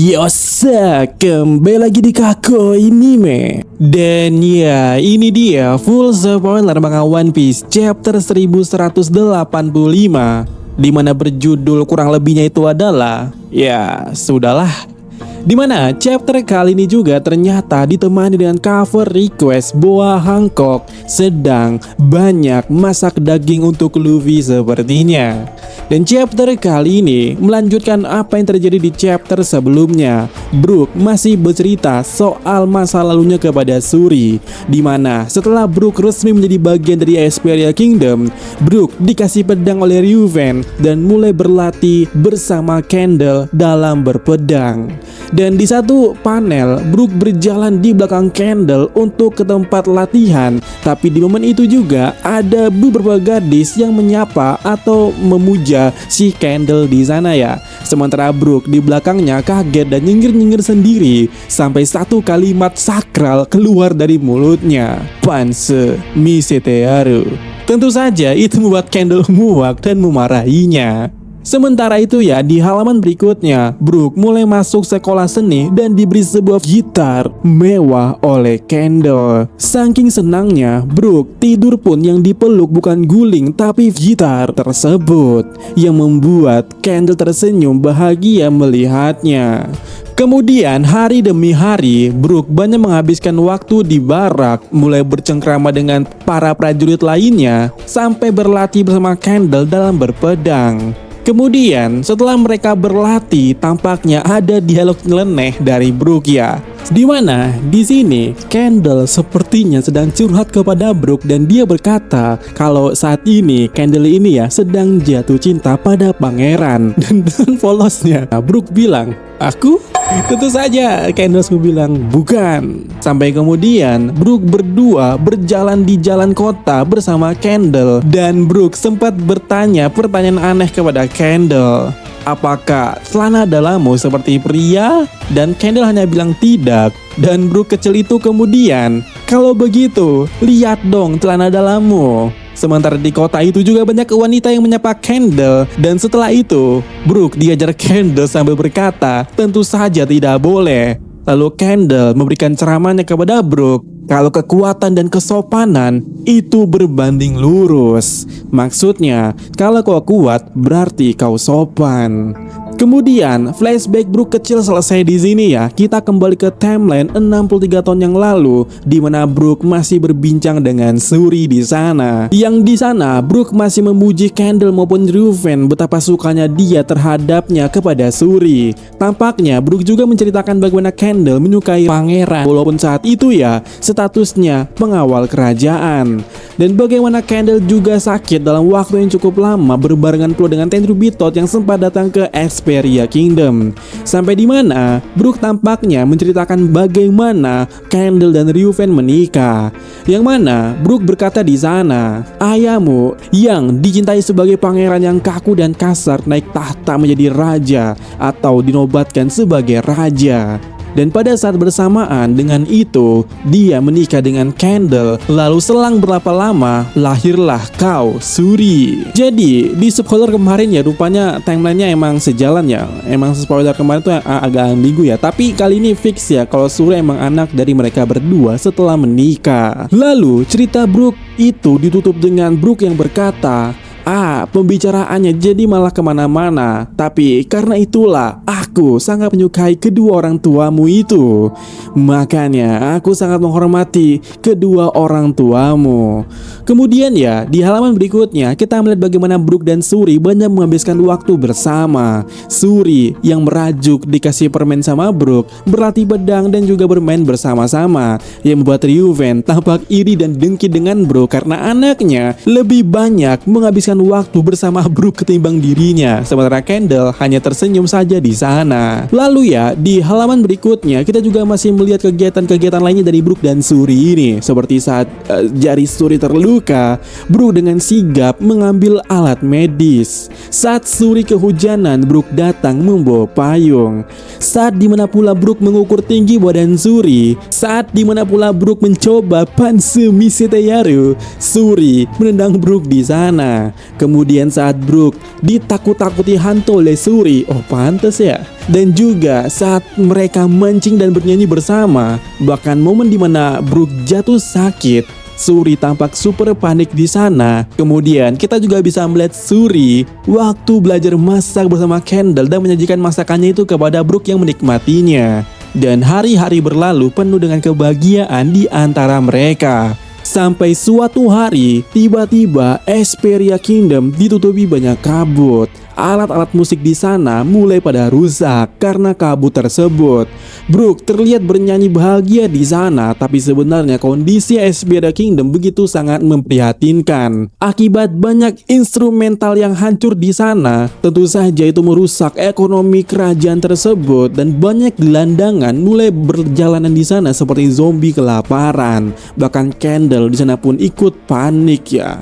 Yosa, kembali lagi di Kako Anime. Dan ya, ini dia full spoiler manga One Piece chapter 1185, di mana berjudul kurang lebihnya itu adalah ya sudahlah. Dimana chapter kali ini juga ternyata ditemani dengan cover request Boa Hancock sedang banyak masak daging untuk Luffy sepertinya. Dan chapter kali ini melanjutkan apa yang terjadi di chapter sebelumnya. Brook masih bercerita soal masa lalunya kepada Shuri, dimana setelah Brook resmi menjadi bagian dari Esperia Kingdom, Brook dikasih pedang oleh Ryuven dan mulai berlatih bersama Candle dalam berpedang. Dan di satu panel, Brook berjalan di belakang Candle untuk ke tempat latihan. Tapi di momen itu juga ada beberapa gadis yang menyapa atau memuja si Candle di sana ya. Sementara Brook di belakangnya kaget dan nyengir-nyengir sendiri sampai satu kalimat sakral keluar dari mulutnya. Panse Misetearu. Tentu saja itu membuat Candle muak dan memarahinya. Sementara itu ya, di halaman berikutnya, Brook mulai masuk sekolah seni dan diberi sebuah gitar mewah oleh Candle. Saking senangnya, Brook tidur pun yang dipeluk bukan guling tapi gitar tersebut, yang membuat Candle tersenyum bahagia melihatnya. Kemudian hari demi hari, Brook banyak menghabiskan waktu di barak, mulai bercengkrama dengan para prajurit lainnya, sampai berlatih bersama Candle dalam berpedang. Kemudian setelah mereka berlatih, tampaknya ada dialog nyeleneh dari Brook ya. Di mana di sini Candle sepertinya sedang curhat kepada Brook dan dia berkata kalau saat ini Candle ini ya sedang jatuh cinta pada pangeran. Dan dengan polosnya Brook bilang, "Aku?" Tentu saja Candle bilang, "Bukan." Sampai kemudian Brook berdua berjalan di jalan kota bersama Candle, dan Brook sempat bertanya pertanyaan aneh kepada Candle. Apakah celana dalammu seperti pria? Dan Candle hanya bilang tidak. Dan Brook kecil itu kemudian, "Kalau begitu, lihat dong celana dalammu." Sementara di kota itu juga banyak wanita yang menyapa Candle. Dan setelah itu, Brook diajar Candle sambil berkata, "Tentu saja tidak boleh." Lalu Candle memberikan ceramahnya kepada Brook kalau kekuatan dan kesopanan itu berbanding lurus. Maksudnya, kalau kau kuat berarti kau sopan. Kemudian flashback Brook kecil selesai di sini ya. Kita kembali ke timeline 63 tahun yang lalu, di mana Brook masih berbincang dengan Shuri di sana. Yang di sana Brook masih memuji Candle maupun Ryuven betapa sukanya dia terhadapnya kepada Shuri. Tampaknya Brook juga menceritakan bagaimana Candle menyukai pangeran walaupun saat itu ya statusnya pengawal kerajaan. Dan bagaimana Candle juga sakit dalam waktu yang cukup lama berbarengan pula dengan Tenryubito Bitot yang sempat datang ke Esperia Kingdom. Sampai di mana Brook tampaknya menceritakan bagaimana Candle dan Ryuven menikah. Yang mana Brook berkata di sana, "Ayahmu yang dicintai sebagai pangeran yang kaku dan kasar naik tahta menjadi raja atau dinobatkan sebagai raja." Dan pada saat bersamaan dengan itu, dia menikah dengan Candle. Lalu selang berapa lama, lahirlah kau, Shuri. Jadi, di spoiler kemarin ya, rupanya timelinenya emang sejalan ya. Emang spoiler kemarin tuh agak ambigu ya. Tapi kali ini fix ya, kalau Shuri emang anak dari mereka berdua setelah menikah. Lalu, cerita Brook itu ditutup dengan Brook yang berkata, pembicaraannya jadi malah kemana-mana. Tapi karena itulah aku sangat menyukai kedua orang tuamu itu. Makanya aku sangat menghormati kedua orang tuamu. Kemudian ya, di halaman berikutnya kita melihat bagaimana Brook dan Shuri banyak menghabiskan waktu bersama. Shuri yang merajuk dikasih permen sama Brook, berlatih pedang dan juga bermain bersama-sama, yang membuat Ryuven tampak iri dan dengki dengan Brook karena anaknya lebih banyak menghabiskan waktu bersama Brook ketimbang dirinya. Sementara Candle hanya tersenyum saja di sana. Lalu ya, di halaman berikutnya kita juga masih melihat kegiatan-kegiatan lainnya dari Brook dan Shuri ini. Seperti saat jari Shuri terluka, Brook dengan sigap mengambil alat medis. Saat Shuri kehujanan, Brook datang membawa payung. Saat dimana pula Brook mengukur tinggi badan Shuri. Saat dimana pula Brook mencoba Panse Misetearu, Shuri menendang Brook di sana. Kemudian saat Brook ditakut-takuti hantu oleh Shuri, oh pantes ya. Dan juga saat mereka mancing dan bernyanyi bersama, bahkan momen dimana Brook jatuh sakit, Shuri tampak super panik di sana. Kemudian kita juga bisa melihat Shuri waktu belajar masak bersama Candle dan menyajikan masakannya itu kepada Brook yang menikmatinya. Dan hari-hari berlalu penuh dengan kebahagiaan di antara mereka. Sampai suatu hari, tiba-tiba Hesperia Kingdom ditutupi banyak kabut. Alat-alat musik di sana mulai pada rusak karena kabut tersebut. Brook terlihat bernyanyi bahagia di sana, tapi sebenarnya kondisi Hesperia Kingdom begitu sangat memprihatinkan. Akibat banyak instrumental yang hancur di sana, tentu saja itu merusak ekonomi kerajaan tersebut dan banyak gelandangan mulai berjalanan di sana seperti zombie kelaparan. Bahkan Candle di sana pun ikut panik ya.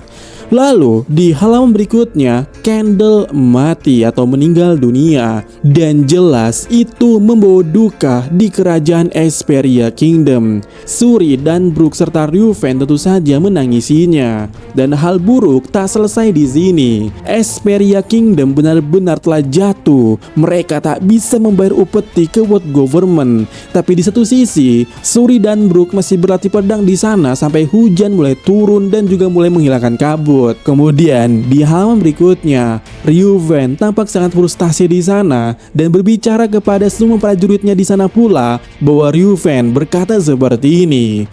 Lalu di halaman berikutnya Candle mati atau meninggal dunia, dan jelas itu membawa duka di kerajaan Hesperia Kingdom. Shuri dan Brook serta Reuven tentu saja menangisinya. Dan hal buruk tak selesai di sini. Hesperia Kingdom benar-benar telah jatuh. Mereka tak bisa membayar upeti ke World Government. Tapi di satu sisi Shuri dan Brook masih berlatih pedang di sana sampai hujan mulai turun dan juga mulai menghilangkan kabut. Kemudian di halaman berikutnya, Reuven tampak sangat frustasi di sana dan berbicara kepada semua prajuritnya di sana pula bahwa Reuven berkata seperti ini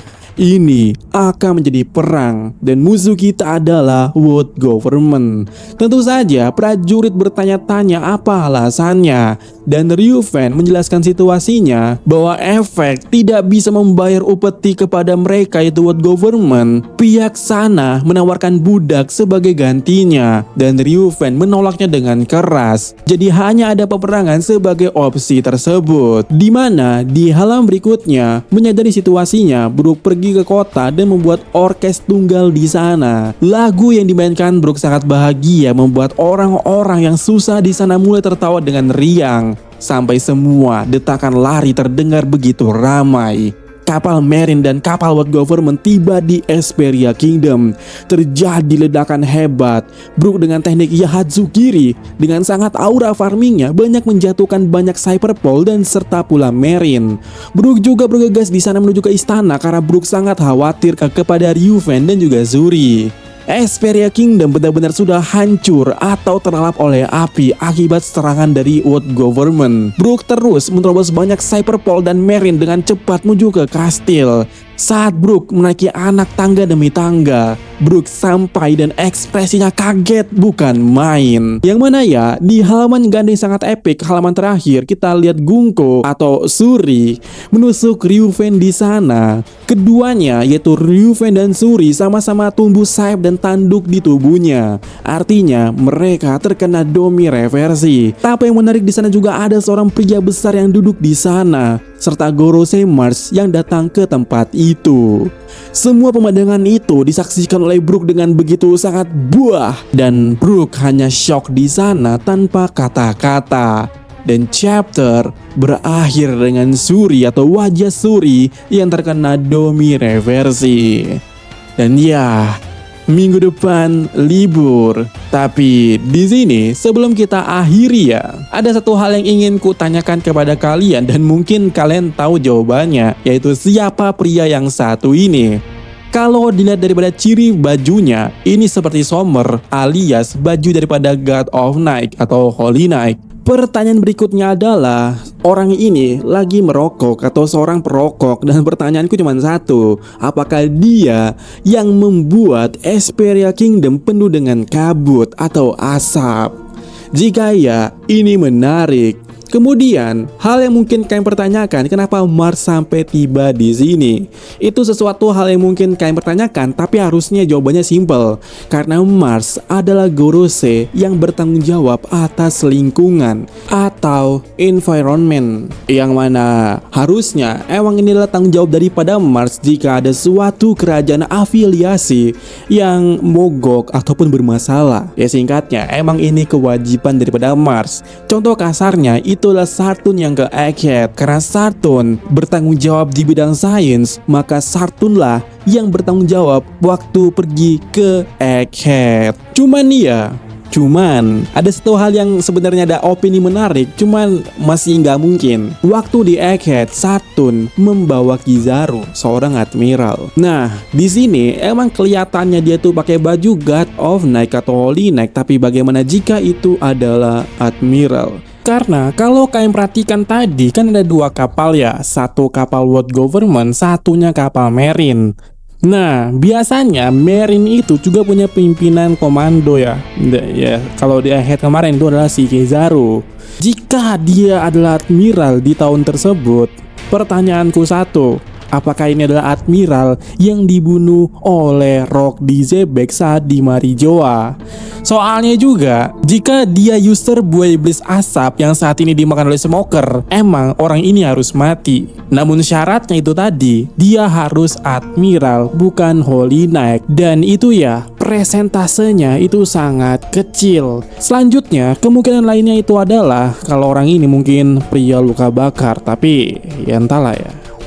akan menjadi perang dan musuh kita adalah World Government. Tentu saja prajurit bertanya-tanya apa alasannya, dan Reuven menjelaskan situasinya bahwa efek tidak bisa membayar upeti kepada mereka yaitu World Government. Pihak sana menawarkan budak sebagai gantinya dan Reuven menolaknya dengan keras. Jadi hanya ada peperangan sebagai opsi tersebut. Dimana di halaman berikutnya menyadari situasinya, Brook pergi ke kota dan membuat orkes tunggal di sana. Lagu yang dimainkan Brook sangat bahagia, membuat orang-orang yang susah di sana mulai tertawa dengan riang. Sampai semua detakan lari terdengar begitu ramai. Kapal Marine dan kapal World Government tiba di Hesperia Kingdom. Terjadi ledakan hebat. Brook dengan teknik Yahazugiri dengan sangat aura farmingnya banyak menjatuhkan banyak Cyberpole dan serta pula Marine. Brook juga bergegas di sana menuju ke istana karena Brook sangat khawatir kepada Reuven dan juga Shuri. Hesperia Kingdom benar-benar sudah hancur atau terlalap oleh api akibat serangan dari World Government. Brook terus menerobos banyak Cyberpole dan Marine dengan cepat menuju ke kastil. Saat Brook menaiki anak tangga demi tangga, Brook sampai dan ekspresinya kaget bukan main. Yang mana ya, di halaman gandeng sangat epik, halaman terakhir kita lihat Gunko atau Shuri menusuk Reuven di sana. Keduanya yaitu Reuven dan Shuri sama-sama tumbuh sayap dan tanduk di tubuhnya. Artinya mereka terkena domi reversi. Tapi yang menarik di sana juga ada seorang pria besar yang duduk di sana serta Gorosei Mars yang datang ke tempat itu. Semua pemandangan itu disaksikan oleh Brook dengan begitu sangat buah, dan Brook hanya shock di sana tanpa kata-kata. Dan chapter berakhir dengan Shuri atau wajah Shuri yang terkena domi reversi. Dan ya, minggu depan libur. Tapi di sini sebelum kita akhiri ya, ada satu hal yang ingin ku tanyakan kepada kalian dan mungkin kalian tahu jawabannya, yaitu siapa pria yang satu ini. Kalau dilihat daripada ciri bajunya, ini seperti Summer alias baju daripada God of Night atau Holy Night. Pertanyaan berikutnya adalah, orang ini lagi merokok atau seorang perokok? Dan pertanyaanku cuma satu, apakah dia yang membuat Hesperia Kingdom penuh dengan kabut atau asap? Jika ya, ini menarik. Kemudian, hal yang mungkin kalian pertanyakan, kenapa Mars sampai tiba di sini? Itu sesuatu hal yang mungkin kalian pertanyakan, tapi harusnya jawabannya simple. Karena Mars adalah Gorosei yang bertanggung jawab atas lingkungan atau environment. Yang mana harusnya emang ini adalah tanggung jawab daripada Mars jika ada suatu kerajaan afiliasi yang mogok ataupun bermasalah. Ya singkatnya, emang ini kewajiban daripada Mars. Contoh kasarnya, itu itulah Sartun yang ke Egghead. Karena Sartun bertanggung jawab di bidang sains, maka Sartunlah yang bertanggung jawab waktu pergi ke Egghead. Cuman ada satu hal yang sebenarnya ada opini menarik, cuman masih nggak mungkin. Waktu di Egghead, Sartun membawa Kizaru, seorang admiral. Nah, di sini emang kelihatannya dia tuh pakai baju God of Night atau Holy Knight, tapi bagaimana jika itu adalah admiral? Karena kalau kalian perhatikan tadi kan ada dua kapal ya, satu kapal World Government, satunya kapal Marine. Nah, biasanya Marine itu juga punya pimpinan komando ya. Kalau di Egghead kemarin itu adalah si Kizaru. Jika dia adalah admiral di tahun tersebut, pertanyaanku satu, apakah ini adalah admiral yang dibunuh oleh Rock di Zebek saat di Marijoa? Soalnya juga, jika dia user buah iblis asap yang saat ini dimakan oleh Smoker, emang orang ini harus mati. Namun syaratnya itu tadi, dia harus admiral bukan Holy Knight. Dan itu ya, presentasenya itu sangat kecil. Selanjutnya, kemungkinan lainnya itu adalah kalau orang ini mungkin pria luka bakar, tapi ya entahlah ya.